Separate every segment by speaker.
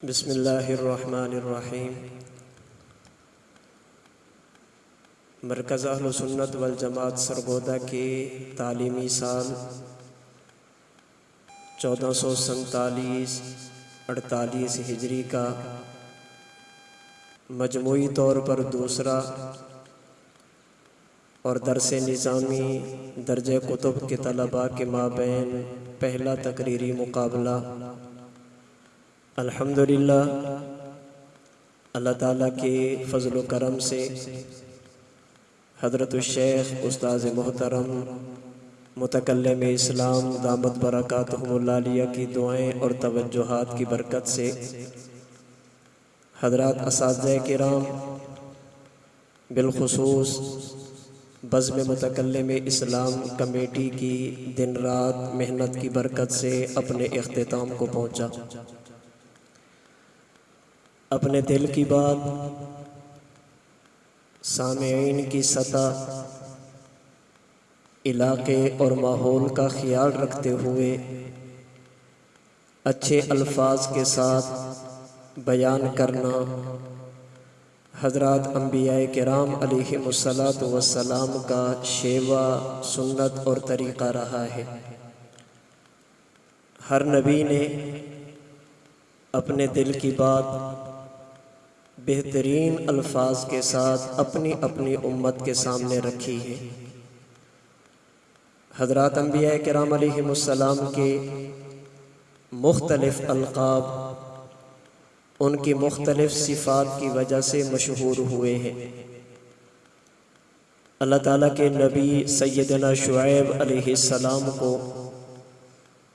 Speaker 1: بسم اللہ الرحمن الرحیم۔ مرکز اہل سنت والجماعت سرگودا کے تعلیمی سال 1447-48 ہجری کا مجموعی طور پر دوسرا اور درس نظامی درجہ کتب کے طلباء کے مابین پہلا تقریری مقابلہ الحمدللہ اللہ تعالیٰ کے فضل و کرم سے حضرت الشیخ استاذ محترم متکلم اسلام دامت برکاتہم العالیہ کی دعائیں اور توجہات کی برکت سے حضرات اساتذہ کرام بالخصوص بزم متکلم اسلام کمیٹی کی دن رات محنت کی برکت سے اپنے اختتام کو پہنچا۔ اپنے دل کی بات سامعین کی سطح، علاقے اور ماحول کا خیال رکھتے ہوئے اچھے الفاظ کے ساتھ بیان کرنا حضرات انبیاء کرام علیہم السلام کا شیوہ سنت اور طریقہ رہا ہے۔ ہر نبی نے اپنے دل کی بات بہترین الفاظ کے ساتھ اپنی اپنی امت کے سامنے رکھی ہے۔ حضرات انبیاء کرام علیہم السلام کے مختلف القاب ان کی مختلف صفات کی وجہ سے مشہور ہوئے ہیں۔ اللہ تعالیٰ کے نبی سیدنا شعیب علیہ السلام کو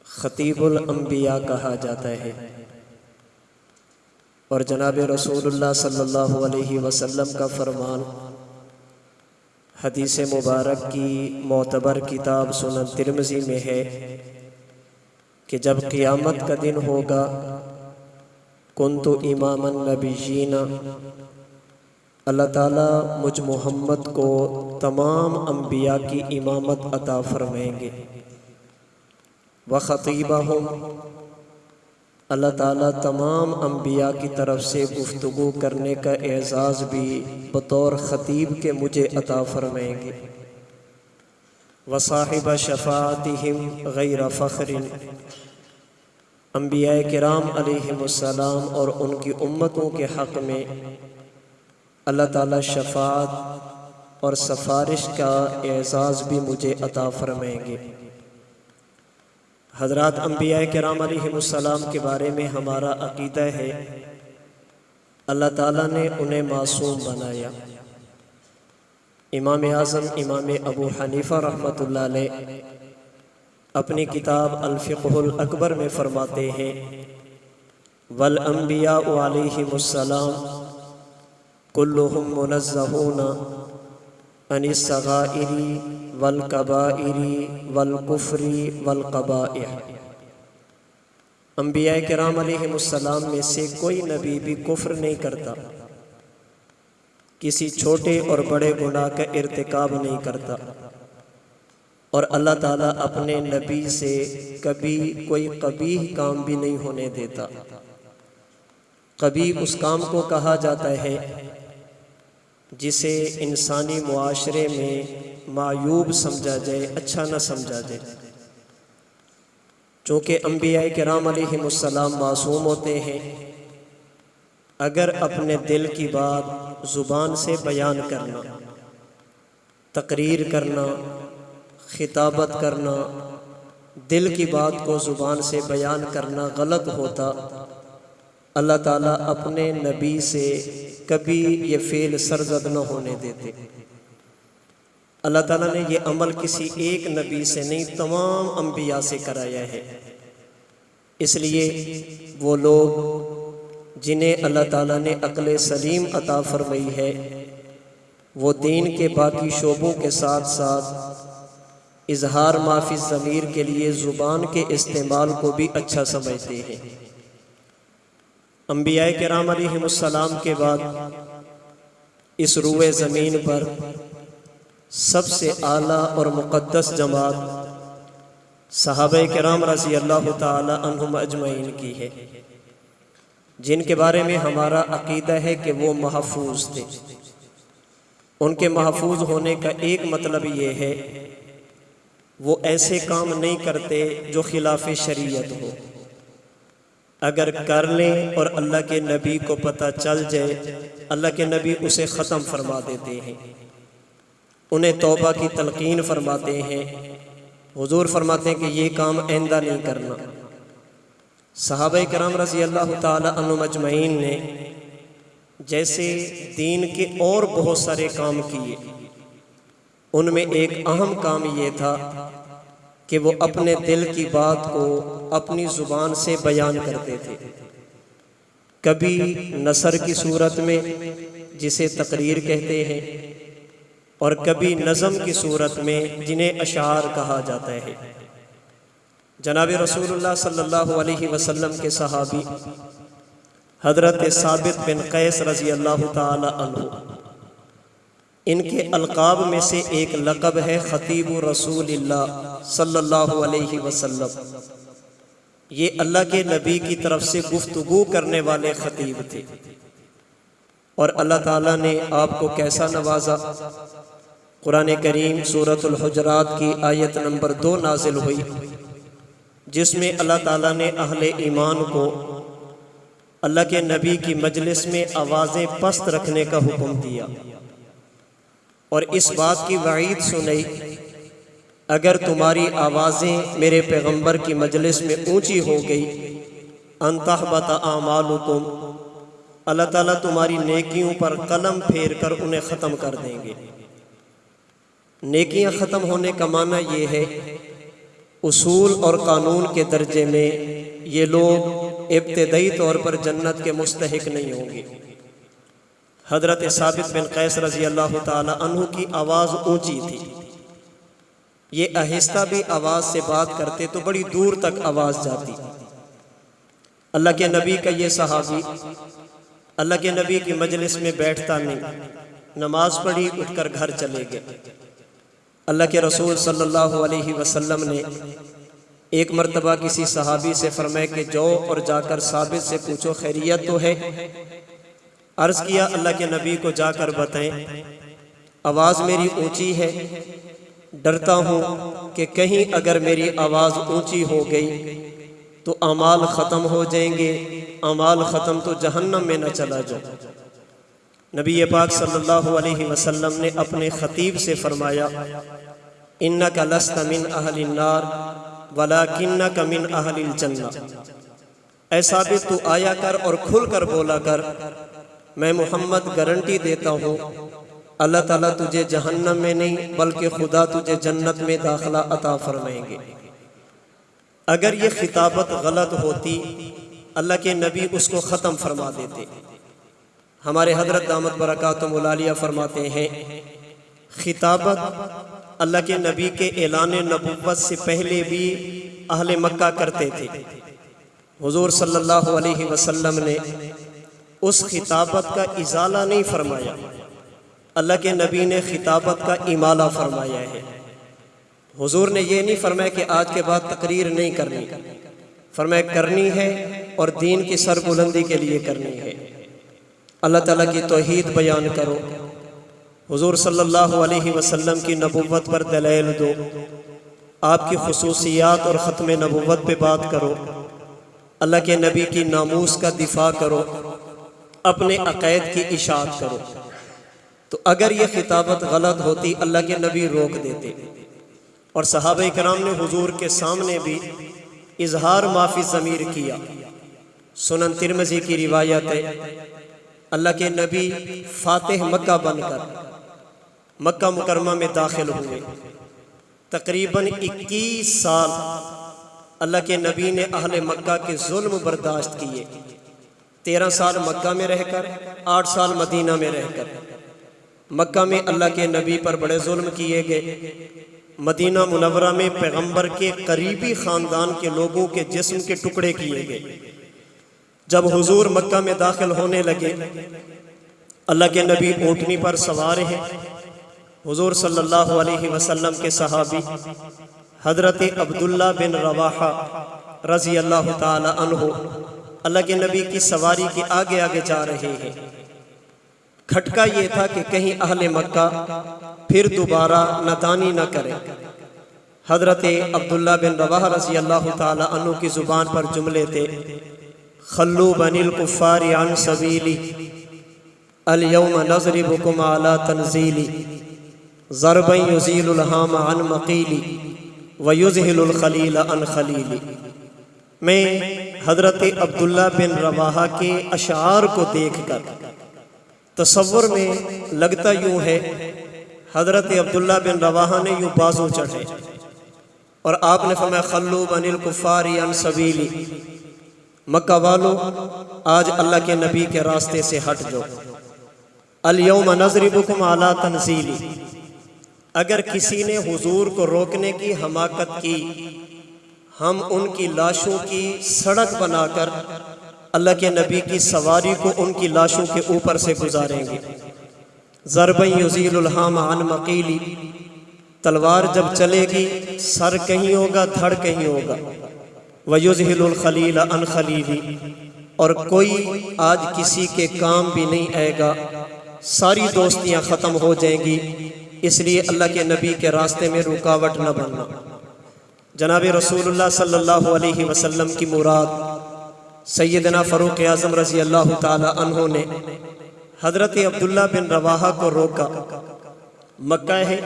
Speaker 1: خطیب الانبیاء کہا جاتا ہے، اور جناب رسول اللہ صلی اللہ علیہ وسلم کا فرمان حدیث مبارک کی معتبر کتاب سنن ترمذی میں ہے کہ جب قیامت کا دن ہوگا کنت امام النبیین، اللہ تعالیٰ مجھ محمد کو تمام انبیاء کی امامت عطا فرمائیں گے، وخطیبہم، اللہ تعالیٰ تمام انبیاء کی طرف سے گفتگو کرنے کا اعزاز بھی بطور خطیب کے مجھے عطا فرمائیں گے، وصاحب شفاعتہم غیر فخر، انبیاء کرام علیہم السلام اور ان کی امتوں کے حق میں اللہ تعالیٰ شفاعت اور سفارش کا اعزاز بھی مجھے عطا فرمائیں گے۔ حضرات انبیاء کرام علیہم السلام کے بارے میں ہمارا عقیدہ ہے اللہ تعالیٰ نے انہیں معصوم بنایا۔ امام اعظم امام ابو حنیفہ رحمۃ اللہ علیہ اپنی کتاب الفقہ الاکبر میں فرماتے ہیں والانبیاء علیہم السلام کلہم منزہون عن الصغائر والکبائر والکفر والقبائح، انبیاء کرام علیہم السلام میں سے کوئی نبی بھی کفر نہیں کرتا، کسی چھوٹے اور بڑے گناہ کا ارتکاب نہیں کرتا، اور اللہ تعالیٰ اپنے نبی سے کبھی کوئی قبیح کام بھی نہیں ہونے دیتا۔ قبیح اس کام کو کہا جاتا ہے جسے انسانی معاشرے میں معیوب سمجھا جائے، اچھا نہ سمجھا جائے۔ چونکہ انبیاء کرام علیہم السلام معصوم ہوتے ہیں، اگر اپنے دل کی بات زبان سے بیان کرنا، تقریر کرنا، خطابت کرنا، دل کی بات کو زبان سے بیان کرنا غلط ہوتا، اللہ تعالیٰ اپنے نبی سے کبھی یہ فعل سرزد نہ ہونے دیتے۔ اللہ تعالیٰ نے یہ عمل کسی ایک نبی سے نہیں، تمام انبیاء سے کرایا ہے۔ اس لیے وہ لوگ جنہیں اللہ تعالیٰ نے عقل سلیم عطا فرمائی ہے، وہ دین کے باقی شعبوں کے ساتھ ساتھ اظہار ما فی الضمیر کے لیے زبان کے استعمال کو بھی اچھا سمجھتے ہیں۔ انبیاء کرام علیہم السلام کے بعد اس روئے زمین پر سب سے اعلیٰ اور مقدس جماعت صحابہ کرام رضی اللہ تعالی عنہم اجمعین کی ہے۔ جن کے بارے میں ہمارا عقیدہ ہے کہ وہ محفوظ تھے۔ ان کے محفوظ ہونے کا ایک مطلب یہ ہے وہ ایسے کام نہیں کرتے جو خلاف شریعت ہو۔ اگر کر لیں اور اللہ کے نبی کو پتہ چل جائے، اللہ کے نبی اسے ختم فرما دیتے ہیں، انہیں توبہ کی تلقین فرماتے ہیں۔ حضور فرماتے ہیں کہ یہ کام آئندہ نہیں کرنا۔ صحابہ کرام رضی اللہ تعالی عنہم اجمعین نے جیسے دین کے اور بہت سارے کام کیے، ان میں ایک اہم کام یہ تھا کہ وہ اپنے دل کی بات کو اپنی زبان سے بیان کرتے تھے، کبھی نثر کی صورت میں جسے تقریر کہتے ہیں، اور کبھی نظم کی صورت میں جنہیں اشعار کہا جاتا ہے۔ جناب رسول اللہ صلی اللہ علیہ وسلم کے صحابی حضرت ثابت بن قیس رضی اللہ تعالی عنہ، ان کے القاب میں سے ایک لقب ہے خطیب رسول اللہ صلی اللہ علیہ وسلم۔ یہ اللہ کے نبی کی طرف سے گفتگو کرنے والے خطیب تھے، اور اللہ تعالیٰ نے آپ کو کیسا نوازا۔ قرآن کریم سورۃ الحجرات کی آیت نمبر 2 نازل ہوئی، جس میں اللہ تعالیٰ نے اہل ایمان کو اللہ کے نبی کی مجلس میں آوازیں پست رکھنے کا حکم دیا، اور اس بات کی وعید سنائی اگر تمہاری آوازیں میرے پیغمبر کی مجلس میں اونچی ہو گئی، ان تحبط اعمالکم، اللہ تعالیٰ تمہاری نیکیوں پر قلم پھیر کر انہیں ختم کر دیں گے۔ نیکیاں ختم ہونے کا معنی یہ ہے اصول اور قانون کے درجے میں یہ لوگ ابتدائی طور پر جنت کے مستحق نہیں ہوں گے۔ حضرت ثابت بن قیس رضی اللہ تعالی عنہ کی آواز اونچی تھی، یہ آہستہ بھی آواز سے بات کرتے تو بڑی دور تک آواز جاتی۔ اللہ کے نبی کا یہ صحابی اللہ کے نبی کی مجلس میں بیٹھتا نہیں، نماز پڑھی اٹھ کر گھر چلے گئے۔ اللہ کے رسول صلی اللہ علیہ وسلم نے ایک مرتبہ کسی صحابی سے فرمایا کہ جاؤ اور جا کر ثابت سے پوچھو خیریت تو ہے۔ عرض کیا اللہ کے نبی کو جا کر بتائیں آواز میری اونچی ہے، ڈرتا ہوں کہ کہیں اگر میری آواز اونچی ہو گئی تو اعمال ختم ہو جائیں گے، اعمال ختم تو جہنم میں نہ چلا جاؤ۔ نبی پاک صلی اللہ علیہ وسلم نے اپنے خطیب سے فرمایا انک لست من اہل النار ولکنک من اہل الجنہ، اے ثابت تو آیا کر اور کھل کر بولا کر، میں محمد گارنٹی دیتا ہوں اللہ تعالیٰ تجھے جہنم میں نہیں بلکہ خدا تجھے جنت میں داخلہ عطا فرمائیں گے۔ اگر یہ خطابت غلط ہوتی اللہ کے نبی اس کو ختم فرما دیتے۔ ہمارے حضرت دامت برکاتہم العالیہ فرماتے ہیں خطابت اللہ کے نبی کے اعلان نبوت سے پہلے بھی اہل مکہ کرتے تھے۔ حضور صلی اللہ علیہ وسلم نے اس خطابت کا ازالہ نہیں فرمایا، اللہ کے نبی نے خطابت کا امالہ فرمایا ہے۔ حضور نے یہ نہیں فرمایا کہ آج کے بعد تقریر نہیں کرنی، فرمایا کرنی ہے اور دین کی سربلندی کے لیے کرنی ہے۔ اللہ تعالیٰ کی توحید بیان کرو، حضور صلی اللہ علیہ وسلم کی نبوت پر دلائل دو، آپ کی خصوصیات اور ختم نبوت پہ بات کرو، اللہ کے نبی کی ناموس کا دفاع کرو، اپنے عقائد کی اشاعت کرو۔ تو اگر یہ خطابت غلط ہوتی اللہ کے نبی روک دیتے، اور صحابہ کرام نے حضور کے سامنے بھی اظہار معافی ضمیر کیا۔ سنن ترمذی کی روایت ہے اللہ کے نبی فاتح مکہ بن کر مکہ مکرمہ میں داخل ہوئے، تقریباً 21 سال اللہ کے نبی نے اہل مکہ کے ظلم برداشت کیے۔ 13 سال مکہ میں رہ کر، 8 سال مدینہ میں رہ کر۔ مکہ میں اللہ کے نبی پر بڑے ظلم کیے گئے، مدینہ منورہ میں پیغمبر کے قریبی خاندان کے لوگوں کے جسم کے ٹکڑے کیے گئے۔ جب حضور مکہ میں داخل ہونے لگے، اللہ کے نبی اونٹنی پر سوار ہیں، حضور صلی اللہ علیہ وسلم کے صحابی حضرت عبداللہ بن رواحہ رضی اللہ تعالی عنہ اللہ کے نبی کی سواری کے آگے آگے جا رہے ہیں۔ کھٹکا یہ تھا کہ کہیں اہل مکہ پھر دوبارہ نادانی نہ کرے۔ حضرت عبداللہ بن رواحہ رضی اللہ تعالی عنہ کی زبان پر جملے تھے، خلو بنی الکفار عن سبیلی اليوم نضربکم علی تنزیلی ضربا یزیل الہام عن مقیلی ویزہل الخلیل عن خلیلی۔ میں حضرت عبداللہ بن رواحہ کے اشعار کو دیکھ کر تصور میں لگتا یوں ہے حضرت عبداللہ بن رواحہ نے یوں بازو چڑھے اور آپ نے فرمایا خلو بنی الکفار عن سبیلی، مکہ والو آج اللہ کے نبی کے راستے سے ہٹ جاؤ۔ الیوم نضربکم علی تنزیلی، اگر کسی نے حضور کو روکنے کی حماقت کی، ہم ان کی لاشوں کی سڑک بنا کر اللہ کے نبی کی سواری کو ان کی لاشوں کے اوپر سے گزاریں گے۔ ضربا یزیل الہام عن مقیلی، تلوار جب چلے گی سر کہیں ہوگا دھڑ کہیں ہوگا۔ ویزہل الخلیل عن خلیلی، اور کوئی آج کسی کے کام بھی نہیں آئے گا، ساری دوستیاں ختم ہو جائیں گی، اس لیے اللہ کے نبی کے راستے میں رکاوٹ نہ بننا۔ جناب رسول اللہ صلی اللہ علیہ وسلم کی مراد سیدنا فاروق اعظم رضی اللہ تعالی عنہ نے حضرت عبداللہ بن رواحہ کو روکا۔ مکہ ہے،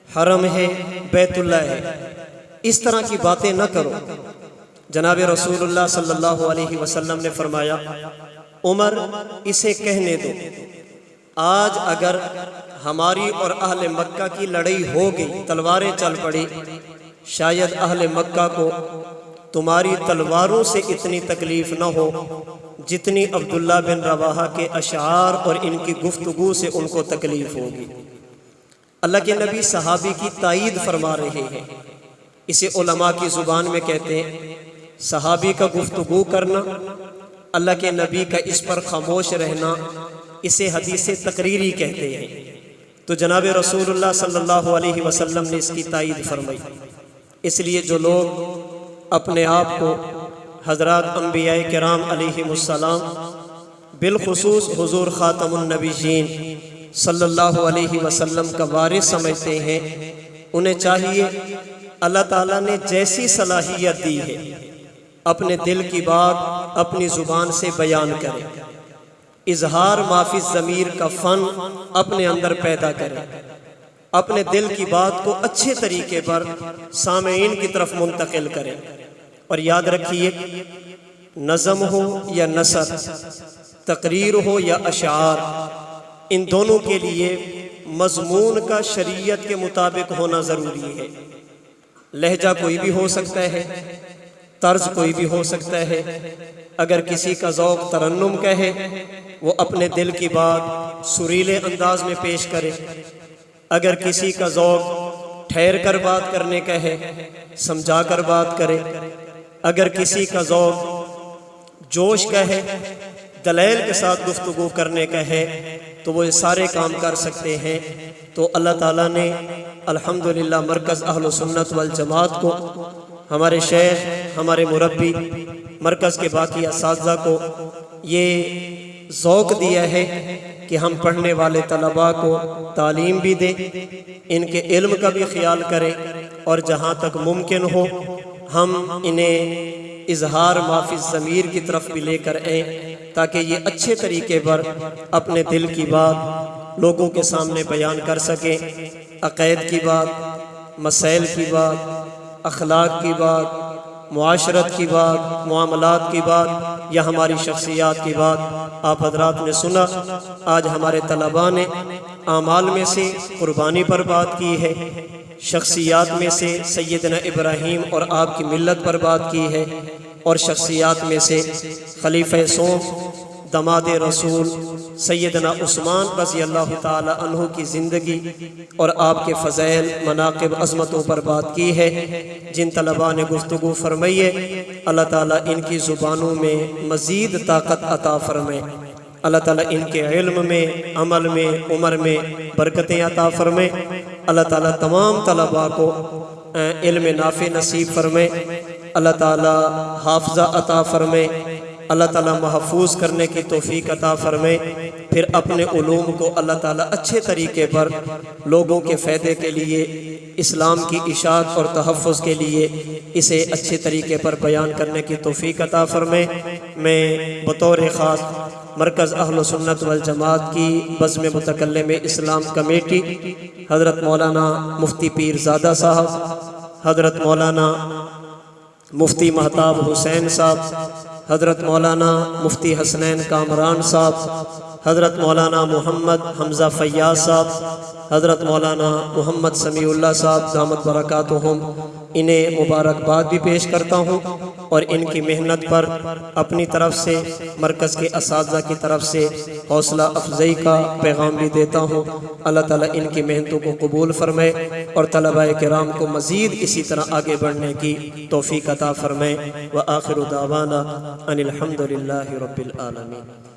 Speaker 1: حرم ہے، بیت اللہ ہے، اس طرح کی باتیں نہ کرو۔ جناب رسول اللہ صلی اللہ علیہ وسلم نے فرمایا عمر اسے کہنے دو، آج اگر ہماری اور اہل مکہ کی لڑائی ہو گئی، تلواریں چل پڑی، شاید اہل مکہ کو تمہاری تلواروں سے اتنی تکلیف نہ ہو جتنی عبداللہ بن رواحہ کے اشعار اور ان کی گفتگو سے ان کو تکلیف ہوگی۔ اللہ کے نبی صحابی کی تائید فرما رہے ہیں، اسے علماء کی زبان میں کہتے ہیں صحابی کا گفتگو کرنا، اللہ کے نبی کا اس پر خاموش رہنا، اسے حدیث تقریری کہتے ہیں۔ تو جناب رسول اللہ صلی اللہ علیہ وسلم نے اس کی تائید فرمائی۔ اس لیے جو لوگ اپنے آپ کو حضرات انبیاء کرام علیہم السلام بالخصوص حضور خاتم النبیین صلی اللہ علیہ وسلم کا وارث سمجھتے ہیں، انہیں چاہیے اللہ تعالیٰ نے جیسی صلاحیت دی ہے اپنے دل کی بات اپنی زبان سے بیان کرے، اظہار ما فی الضمیر کا فن اپنے اندر پیدا کرے، اپنے دل کی بات کو اچھے طریقے پر سامعین کی طرف منتقل کرے۔ اور یاد رکھیے نظم ہو یا نثر، تقریر ہو یا اشعار، ان دونوں کے لیے مضمون کا شریعت کے مطابق ہونا ضروری ہے۔ لہجہ کوئی بھی ہو سکتا ہے، طرز کوئی بھی ہو سکتا ہے۔ اگر کسی کا ذوق ترنم کا ہے وہ اپنے دل کی بات سریلے انداز میں پیش کرے، اگر کسی کا ذوق ٹھہر کر بات کرنے کا ہے سمجھا کر بات کرے، اگر کسی کا ذوق جوش کا ہے دلیل کے ساتھ گفتگو کرنے کا ہے تو وہ سارے کام کر سکتے ہیں۔ تو اللہ تعالیٰ نے الحمدللہ مرکز اہل سنت والجماعت کو، ہمارے شیخ، ہمارے مربی، مرکز کے باقی اساتذہ کو یہ ذوق دیا ہے کہ ہم پڑھنے والے طلباء کو تعلیم بھی دیں، ان کے علم کا بھی خیال کریں، اور جہاں تک ممکن ہو ہم انہیں اظہار ما فی الضمیر کی طرف بھی لے کر آئیں تاکہ یہ اچھے طریقے پر اپنے دل کی بات لوگوں کے سامنے بیان کر سکیں، عقائد کی بات، مسائل کی بات، اخلاق کی بات، معاشرت کی بات، معاملات کی بات یا ہماری شخصیات کی بات۔ آپ حضرات نے سنا آج ہمارے طلباء نے اعمال میں سے قربانی پر بات کی ہے، شخصیات میں سے سیدنا ابراہیم اور آپ کی ملت پر بات کی ہے، اور شخصیات میں سے خلیفہ سوم دماد رسول سیدنا عثمان رضی اللہ تعالی عنہ کی زندگی اور آپ کے فضائل، مناقب، عظمتوں پر بات کی ہے۔ جن طلباء نے گفتگو فرمائی ہے اللہ تعالیٰ ان کی زبانوں میں مزید طاقت عطا فرمائے، اللہ تعالیٰ ان کے علم میں، عمل میں، عمر میں برکتیں عطا فرمائے، اللہ تعالیٰ تمام طلباء کو علم نافع نصیب فرمائے، اللہ تعالیٰ حافظہ عطا فرمائے، اللہ تعالیٰ محفوظ کرنے کی توفیق عطا فرمائے، پھر اپنے علوم کو اللہ تعالیٰ اچھے طریقے پر لوگوں کے فائدے کے لیے، اسلام کی اشاعت اور تحفظ کے لیے اسے اچھے طریقے پر بیان کرنے کی توفیق عطا فرمائے۔ میں بطور خاص مرکز اہل سنت والجماعت کی بزم متکلم اسلام کمیٹی حضرت مولانا مفتی پیر زادہ صاحب، حضرت مولانا مفتی مہتاب حسین صاحب، حضرت مولانا مفتی حسنین کامران صاحب، حضرت مولانا محمد حمزہ فیاض صاحب، حضرت مولانا محمد سمیع اللہ صاحب دامت برکاتہم، انہیں مبارکباد بھی پیش کرتا ہوں اور ان کی محنت پر اپنی طرف سے مرکز کے اساتذہ کی طرف سے حوصلہ افزائی کا پیغام بھی دیتا ہوں۔ اللہ تعالیٰ ان کی محنتوں کو قبول فرمائے اور طلباء کرام کو مزید اسی طرح آگے بڑھنے کی توفیق عطا فرمائے۔ وآخر دعوانا ان الحمد للہ رب العالمین۔